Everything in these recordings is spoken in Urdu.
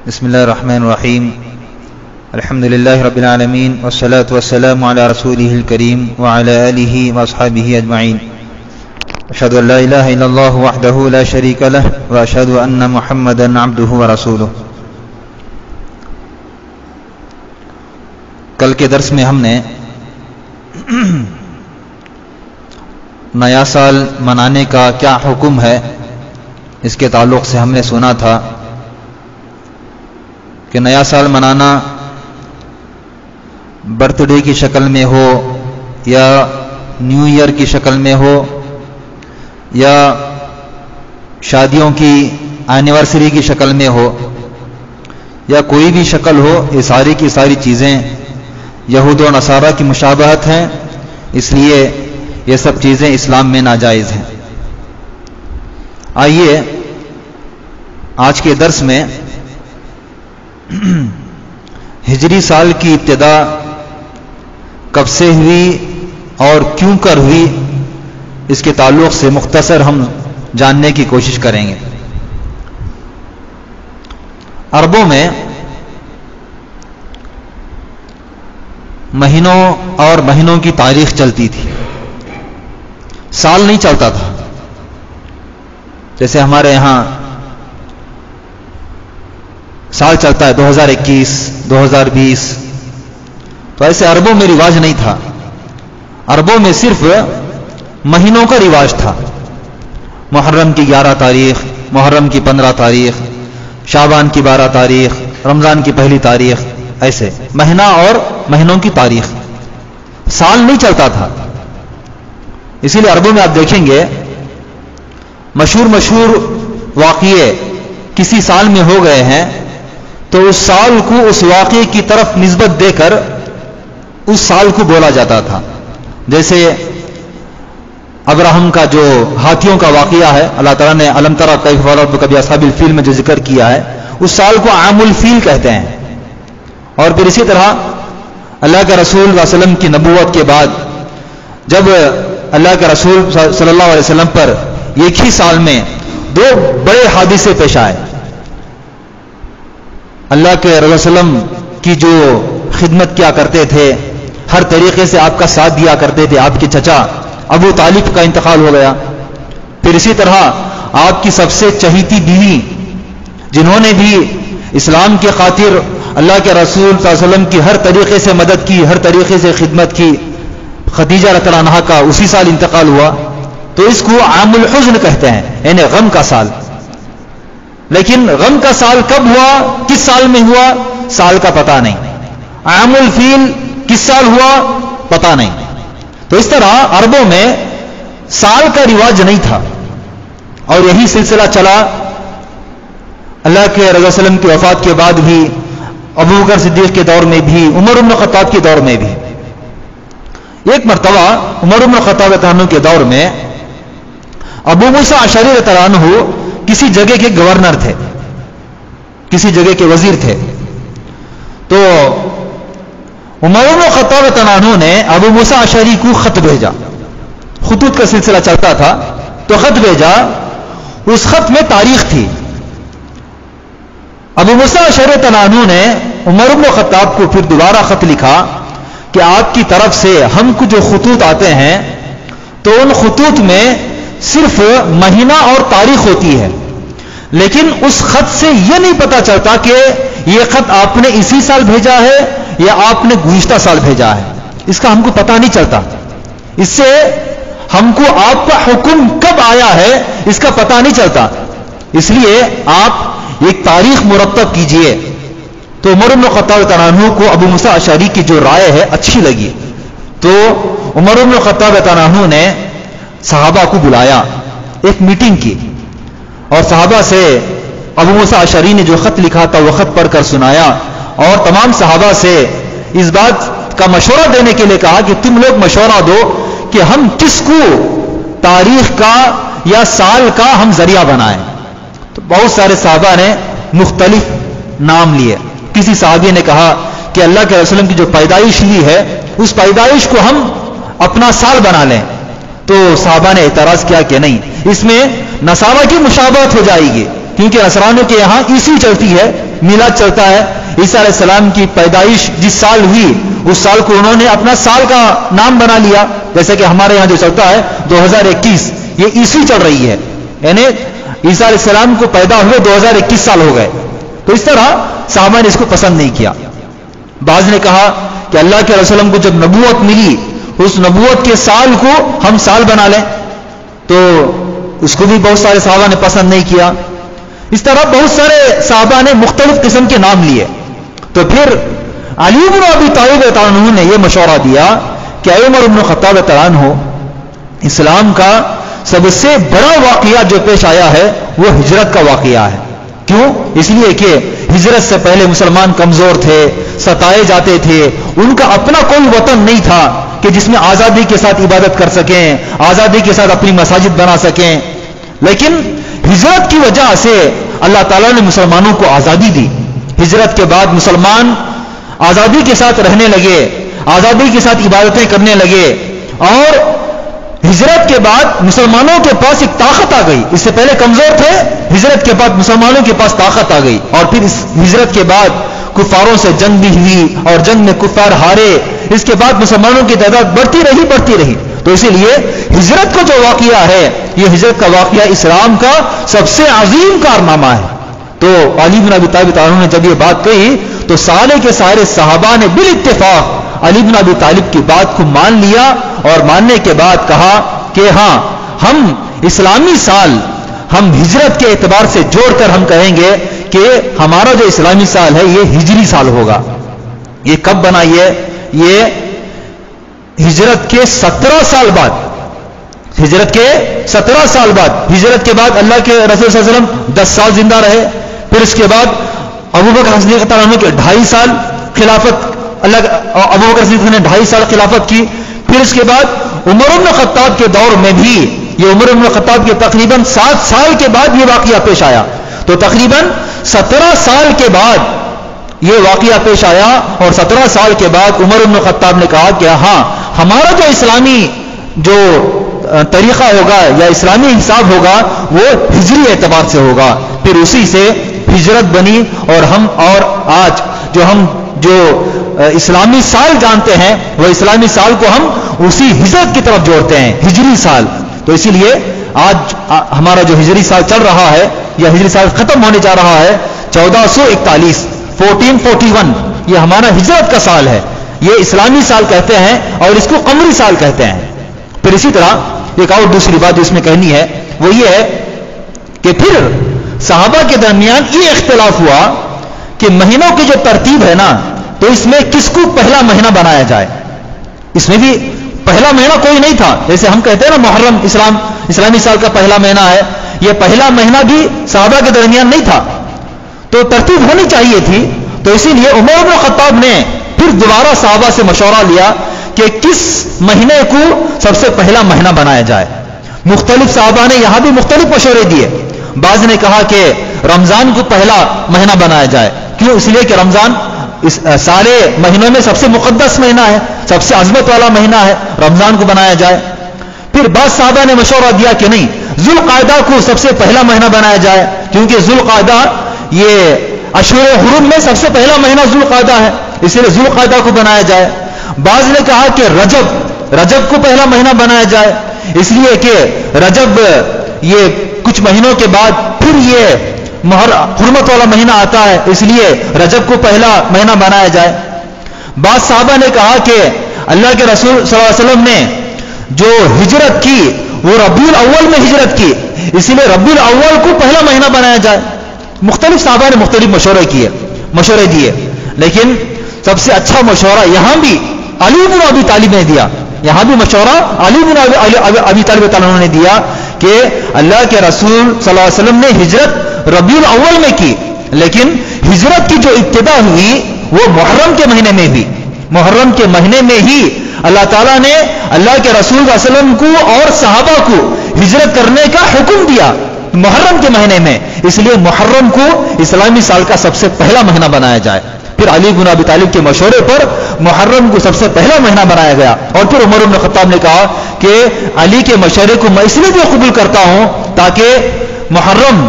بسم الله الرحمن الرحيم. الحمد لله رب العالمين والصلاة والسلام على رسوله الكريم وعلى آله وأصحابه أجمعين. أشهد أن لا إله إلا الله وحده لا شريك له وأشهد أن محمدا عبده ورسوله. کل کے درس میں ہم نے نیا سال منانے کا کیا حکم ہے اس کے تعلق سے ہم نے سنا تھا کہ نیا سال منانا برتھ ڈے کی شکل میں ہو یا نیو ایئر کی شکل میں ہو یا شادیوں کی اینیورسری کی شکل میں ہو یا کوئی بھی شکل ہو، یہ ساری کی ساری چیزیں یہود و نصارہ کی مشابہت ہیں، اس لیے یہ سب چیزیں اسلام میں ناجائز ہیں. آئیے آج کے درس میں ہجری سال کی ابتدا کب سے ہوئی اور کیوں کر ہوئی اس کے تعلق سے مختصر ہم جاننے کی کوشش کریں گے. عربوں میں مہینوں اور مہینوں کی تاریخ چلتی تھی، سال نہیں چلتا تھا. جیسے ہمارے یہاں سال چلتا ہے 2021 2020، تو ایسے عربوں میں رواج نہیں تھا. عربوں میں صرف مہینوں کا رواج تھا. محرم کی 11 تاریخ، محرم کی 15 تاریخ، شعبان کی 12 تاریخ، رمضان کی پہلی تاریخ، ایسے مہینہ اور مہینوں کی تاریخ. سال نہیں چلتا تھا. اسی لیے عربوں میں آپ دیکھیں گے مشہور واقعے کسی سال میں ہو گئے ہیں تو اس سال کو اس واقعے کی طرف نسبت دے کر اس سال کو بولا جاتا تھا. جیسے ابراہم کا جو ہاتھیوں کا واقعہ ہے، اللہ تعالیٰ نے الم تری کیف فعل ربک باصحاب الفیل میں جو ذکر کیا ہے، اس سال کو عام الفیل کہتے ہیں. اور پھر اسی طرح اللہ کے رسول صلی اللہ علیہ وسلم کی نبوت کے بعد جب اللہ کے رسول صلی اللہ علیہ وسلم پر ایک ہی سال میں 2 بڑے حادثے پیش آئے. اللہ کے رسول وسلم کی جو خدمت کیا کرتے تھے، ہر طریقے سے آپ کا ساتھ دیا کرتے تھے، آپ کے چچا ابو طالب کا انتقال ہو گیا. پھر اسی طرح آپ کی سب سے چہیتی بیوی جنہوں نے بھی اسلام کے خاطر اللہ کے رسول صلی اللہ علیہ وسلم کی ہر طریقے سے مدد کی، ہر طریقے سے خدمت کی، خدیجہ رضی اللہ عنہا کا اسی سال انتقال ہوا. تو اس کو عام الحزن کہتے ہیں، یعنی غم کا سال. لیکن غم کا سال کب ہوا، کس سال میں ہوا، سال کا پتہ نہیں. عام الفیل کس سال ہوا، پتہ نہیں. تو اس طرح عربوں میں سال کا رواج نہیں تھا اور یہی سلسلہ چلا اللہ کے رسول صلی اللہ علیہ وسلم کی وفات کے بعد بھی، ابوبکر صدیق کے دور میں بھی، عمر بن الخطاب کے دور میں بھی. ایک مرتبہ عمر بن الخطاب رضی اللہ عنہ کے دور میں ابو موسیٰ اشعری رضی اللہ عنہ کسی جگہ کے گورنر تھے، کسی جگہ کے وزیر تھے. تو عمر بن الخطاب رضی اللہ عنہ نے ابو موسیٰ اشعری کو خط بھیجا. خطوط کا سلسلہ چلتا تھا تو خط بھیجا. اس خط میں تاریخ تھی. ابو موسیٰ اشعری رضی اللہ عنہ نے عمر بن الخطاب کو پھر دوبارہ خط لکھا کہ آپ کی طرف سے ہم کو جو خطوط آتے ہیں تو ان خطوط میں صرف مہینہ اور تاریخ ہوتی ہے، لیکن اس خط سے یہ نہیں پتا چلتا کہ یہ خط آپ نے اسی سال بھیجا ہے یا آپ نے گزشتہ سال بھیجا ہے. اس کا ہم کو پتا نہیں چلتا. اس سے ہم کو آپ کا حکم کب آیا ہے اس کا پتا نہیں چلتا. اس لیے آپ ایک تاریخ مرتب کیجئے. تو عمر بن الخطاب رضی اللہ عنہ کو ابو موسیٰ اشعری کی جو رائے ہے اچھی لگی. تو عمر بن الخطاب رضی اللہ عنہ نے صحابہ کو بلایا، ایک میٹنگ کی اور صحابہ سے ابو موسیٰ اشعری نے جو خط لکھا تھا وہ خط پڑھ کر سنایا اور تمام صحابہ سے اس بات کا مشورہ دینے کے لیے کہا کہ تم لوگ مشورہ دو کہ ہم کس کو تاریخ کا یا سال کا ہم ذریعہ بنائیں. تو بہت سارے صحابہ نے مختلف نام لیے. کسی صحابی نے کہا کہ اللہ کے رسول کی جو پیدائش ہوئی ہے اس پیدائش کو ہم اپنا سال بنا لیں. تو صحابہ نے اعتراض کیا کہ نہیں، اس میں نصارہ کی مشابہت ہو جائے گی، کیونکہ نصرانیوں کے یہاں عیسی چلتی ہے، میلاد چلتا ہے، عیسیٰ علیہ السلام کی پیدائش جس سال ہوئی اس سال کو انہوں نے اپنا سال کا نام بنا لیا، جیسے کہ ہمارے یہاں جو چلتا ہے 2021، یہ عیسوی چل رہی ہے، یعنی عیسیٰ علیہ السلام کو پیدا ہوئے 2021 سال ہو گئے. تو اس طرح صحابہ نے اس کو پسند نہیں کیا. بعض نے کہا کہ اللہ کے رسول کو جب نبوت ملی اس نبوت کے سال کو ہم سال بنا لیں، تو اس کو بھی بہت سارے صحابہ نے پسند نہیں کیا. اس طرح بہت سارے صحابہ نے مختلف قسم کے نام لیے. تو پھر علی بن ابی طالب رضی اللہ عنہ نے یہ مشورہ دیا کہ اے عمر بن خطاب رضی اللہ عنہ، اسلام کا سب سے بڑا واقعہ جو پیش آیا ہے وہ ہجرت کا واقعہ ہے. کیوں؟ اس لیے کہ ہجرت سے پہلے مسلمان کمزور تھے، ستائے جاتے تھے، ان کا اپنا کوئی وطن نہیں تھا کہ جس میں آزادی کے ساتھ عبادت کر سکیں، آزادی کے ساتھ اپنی مساجد بنا سکیں. لیکن ہجرت کی وجہ سے اللہ تعالیٰ نے مسلمانوں کو آزادی دی. ہجرت کے بعد مسلمان آزادی کے ساتھ رہنے لگے، آزادی کے ساتھ عبادتیں کرنے لگے، اور ہجرت کے بعد مسلمانوں کے پاس ایک طاقت آ گئی. اس سے پہلے کمزور تھے، ہجرت کے بعد مسلمانوں کے پاس طاقت آ گئی. اور پھر اس ہجرت کے بعد کفاروں سے جنگ بھی ہوئی اور جنگ میں کفار ہارے. اس کے بعد مسلمانوں کی تعداد بڑھتی رہی. تو اسی لیے ہجرت کا جو واقعہ ہے یہ ہجرت کا واقعہ اسلام کا سب سے عظیم کارنامہ ہے. تو علی بن ابی طالب نے جب یہ بات کہی تو سارے کے سارے صحابہ نے بالاتفاق علی بن ابی طالب کی بات کو مان لیا، اور ماننے کے بعد کہا کہ ہاں، ہم اسلامی سال ہم ہجرت کے اعتبار سے جوڑ کر ہم کہیں گے کہ ہمارا جو اسلامی سال ہے یہ ہجری سال ہوگا. یہ کب بنا؟ یہ ہجرت کے 17 سال بعد، ہجرت کے 17 سال بعد، ہجرت کے بعد اللہ کے رسول صلی اللہ علیہ وسلم 10 سال زندہ رہے. پھر اس کے بعد ابوبکر صدیق رضی اللہ عنہ کے 2.5 سال خلافت، ابوبکر صدیق نے 2.5 سال خلافت کی. پھر اس کے بعد عمر بن خطاب کے دور میں بھی، یہ عمر بن خطاب کے تقریباً 7 سال کے بعد یہ واقعہ پیش آیا. تو تقریباً 17 سال کے بعد یہ واقعہ پیش آیا، اور 17 سال کے بعد عمر بن خطاب نے کہا کہ ہاں، ہمارا جو اسلامی جو طریقہ ہوگا یا اسلامی حساب ہوگا وہ ہجری اعتبار سے ہوگا. پھر اسی سے ہجرت بنی، اور آج ہم جو اسلامی سال جانتے ہیں وہ اسلامی سال کو ہم اسی ہجرت کی طرف جوڑتے ہیں، ہجری سال. تو اسی لیے آج ہمارا جو ہجری سال چل رہا ہے یا ہجری سال ختم ہونے جا رہا ہے 1441، 1441، یہ ہمارا ہجرت کا سال ہے. یہ اسلامی سال کہتے ہیں اور اس کو قمری سال کہتے ہیں. پھر اسی طرح ایک اور دوسری بات جو اس میں کہنی ہے وہ یہ ہے کہ پھر صحابہ کے درمیان یہ اختلاف ہوا کہ مہینوں کی جو ترتیب ہے نا، تو اس میں کس کو پہلا مہینہ بنایا جائے. اس میں بھی پہلا مہینہ کوئی نہیں تھا. جیسے ہم کہتے ہیں نا محرم اسلامی سال کا پہلا مہینہ ہے، یہ پہلا مہینہ بھی صحابہ کے درمیان نہیں تھا. تو ترتیب ہونی چاہیے تھی. تو اسی لیے عمر بن خطاب نے پھر دوبارہ صحابہ سے مشورہ لیا کہ کس مہینے کو سب سے پہلا مہینہ بنایا جائے. مختلف صحابہ نے یہاں بھی مختلف مشورے دیے. بعض نے کہا کہ رمضان کو پہلا مہینہ بنایا جائے. کیوں؟ اس لیے کہ رمضان سارے مہینوں میں سب سے مقدس مہینہ ہے، سب سے عظمت والا مہینہ ہے، رمضان کو بنایا جائے. پھر بعض صحابہ نے مشورہ دیا کہ نہیں، ذوالقعدہ کو سب سے پہلا مہینہ بنایا جائے، کیونکہ ذوالقعدہ یہ اشہر حرم میں سب سے پہلا مہینہ ذوالقعدہ ہے، اس لیے ذوالقعدہ کو بنایا جائے. بعض نے کہا کہ رجب کو پہلا مہینہ بنایا جائے، اس لیے کہ رجب یہ کچھ مہینوں کے بعد پھر یہ حرمت والا مہینہ آتا ہے، اس لیے رجب کو پہلا مہینہ بنایا جائے. بعض صحابہ نے کہا کہ اللہ کے رسول صلی اللہ علیہ وسلم نے جو ہجرت کی وہ ربیع الاول میں ہجرت کی، اسی لیے ربیع الاول کو پہلا مہینہ بنایا جائے. مختلف صحابہ نے مختلف مشورے دیے، لیکن سب سے اچھا مشورہ یہاں بھی علی بن ابی طالب نے دیا. یہاں بھی مشورہ علی بن ابی طالب نے دیا کہ اللہ کے رسول صلی اللہ علیہ وسلم نے ہجرت ربیع الاول میں کی، لیکن ہجرت کی جو ابتدا ہوئی وہ محرم کے مہینے میں بھی، محرم کے مہینے میں ہی اللہ تعالیٰ نے اللہ کے رسول صلی اللہ علیہ وسلم کو اور صحابہ کو ہجرت کرنے کا حکم دیا محرم کے مہینے میں. اس لیے محرم کو اسلامی سال کا سب سے پہلا مہینہ بنایا جائے. پھر علی بن ابی طالب کے مشورے پر محرم کو سب سے پہلا مہینہ بنایا گیا. اور پھر عمر بن خطاب نے کہا کہ علی کے مشورے کو میں اس لیے بھی قبول کرتا ہوں تاکہ محرم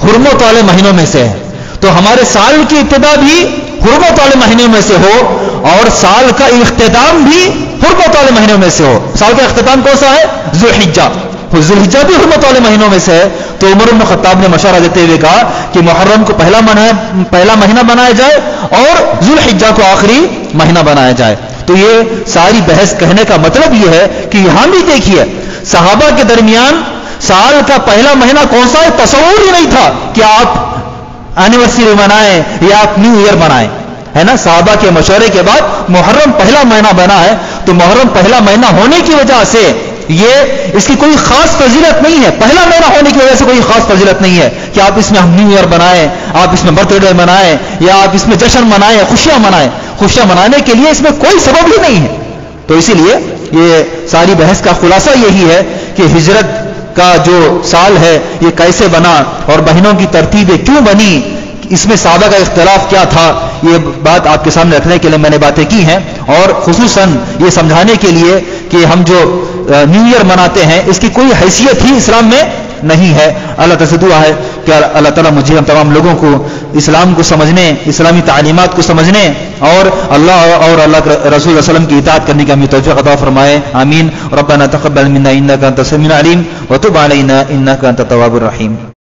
حرمت والے مہینوں میں سے ہے، تو ہمارے سال کی ابتدا بھی حرمت والے مہینوں میں سے ہو اور سال کا اختتام بھی حرمت والے مہینوں میں سے ہو. سال کا اختتام کون سا ہے؟ ذوالحجہ. ذوالحجہ بھی حرمت والے مہینوں میں سے ہے. تو عمر بن خطاب نے مشورہ دیتے ہوئے کہا کہ محرم کو پہلا مہینہ بنایا جائے اور ذوالحجہ کو آخری مہینہ بنایا جائے. تو یہ ساری بحث کہنے کا مطلب یہ ہے کہ یہاں بھی دیکھیے صحابہ کے درمیان سال کا پہلا مہینہ کون سا ہے تصور ہی نہیں تھا کہ آپ اینیورسری منائیں یا آپ نیو ایئر منائیں، ہے نا. صحابہ کے مشورے کے بعد محرم پہلا مہینہ بنا ہے. تو محرم پہلا مہینہ ہونے کی وجہ سے یہ اس کی کوئی خاص فضیلت نہیں ہے. پہلا مہینہ ہونے کی وجہ سے کوئی خاص فضیلت نہیں ہے کہ آپ اس میں نیو ایئر منائیں، آپ اس میں برتھ ڈے منائیں یا آپ اس میں جشن منائیں، خوشیاں منائیں. خوشیاں منانے کے لیے اس میں کوئی سبب ہی نہیں ہے. تو اسی لیے یہ ساری بحث کا خلاصہ یہی ہے کہ ہجرت کا جو سال ہے یہ کیسے بنا اور مہینوں کی ترتیبیں کیوں بنی، اس میں صحابہ کا اختلاف کیا تھا، یہ بات آپ کے سامنے رکھنے کے لیے میں نے باتیں کی ہیں. اور خصوصاً یہ سمجھانے کے لیے کہ ہم جو نیو ایئر مناتے ہیں اس کی کوئی حیثیت ہی اسلام میں نہیں ہے. اللہ تعالیٰ سے دعا ہے کہ اللہ تعالیٰ مجھے ہم تمام لوگوں کو اسلام کو سمجھنے، اسلامی تعلیمات کو سمجھنے اور اللہ اور اللہ کے رسول صلی اللہ علیہ وسلم کی اطاعت کرنے کی ہمیں توفیق عطا فرمائے. آمین. ربنا تقبل منا انک انت السمیع العلیم وتب علینا انک انت التواب الرحیم.